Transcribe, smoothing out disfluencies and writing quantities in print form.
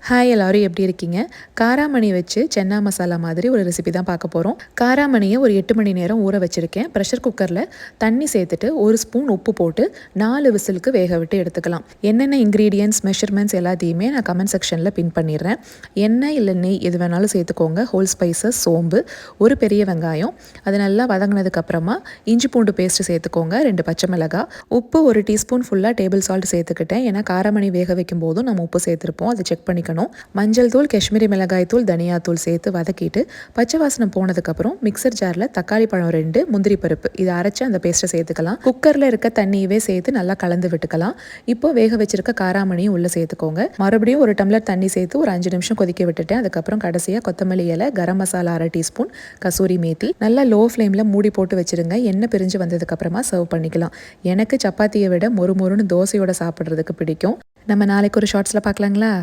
Hi எல்லோரும் எப்படி இருக்கீங்க? காராமணி வச்சு சென்னா மசாலா மாதிரி ஒரு ரெசிபி தான் பார்க்க போகிறோம். காராமணியை ஒரு 8 மணி நேரம் ஊற வச்சுருக்கேன். ப்ரெஷர் குக்கரில் தண்ணி சேர்த்துட்டு 1 ஸ்பூன் உப்பு போட்டு 4 விசிலுக்கு வேக விட்டு எடுத்துக்கலாம். என்னென்ன இன்க்ரீடியன்ட்ஸ் மெஷர்மெண்ட்ஸ் எல்லாத்தையுமே நான் கமெண்ட் செக்ஷனில் பின் பண்ணிடுறேன். எண்ணெய் இல்லை நெய் எது வேணாலும் சேர்த்துக்கோங்க. ஹோல் ஸ்பைசஸ், சோம்பு, ஒரு பெரிய வெங்காயம், அது நல்லா வதங்கினதுக்கப்புறமா இஞ்சி பூண்டு பேஸ்ட்டு சேர்த்துக்கோங்க, 2 பச்சை மிளகாய், உப்பு 1 டீஸ்பூன் ஃபுல்லாக டேபிள் சால்ட் சேர்த்துக்கிட்டேன். ஏன்னா காராமணி வேக வைக்கும் போதும் நம்ம உப்பு சேர்த்துருப்போம், அதை செக் பண்ணிக்கணும். மஞ்சள் தூள், காஷ்மீரி மிளகாய் தூள், தனியா தூள் சேர்த்து வதக்கிட்டு பச்சை வாசனை போனதுக்கப்புறம் மிக்சர் ஜாரில் தக்காளி பழம் 2, முந்திரி பருப்பு இதை அரைச்சி அந்த பேஸ்ட்டை சேர்த்துக்கலாம். குக்கரில் இருக்க தண்ணியவே சேர்த்து நல்லா கலந்து விட்டுக்கலாம். இப்போ வேக வச்சிருக்க காராமணியும் உள்ளே சேர்த்துக்கோங்க. மறுபடியும் 1 டம்ளர் தண்ணி சேர்த்து ஒரு 5 நிமிஷம் கொதிக்க விட்டுட்டேன். அதுக்கப்புறம் கடைசியாக கொத்தமல்லி இலை, கரம் மசாலா 1/2 டீஸ்பூன், கசூரி மேத்தி நல்லா லோ ஃப்ளேமில் மூடி போட்டு வச்சுருங்க. எண்ணெய் பிரிஞ்சு வந்ததுக்கப்புறமா சர்வ் பண்ணிக்கலாம். எனக்கு சப்பாத்தியை விட மொறு மொறுன்னு தோசையோட சாப்பிட்றதுக்கு பிடிக்கும். நம்ம நாளைக்கு ஒரு ஷார்ட்ஸில் பார்க்கலாங்களா?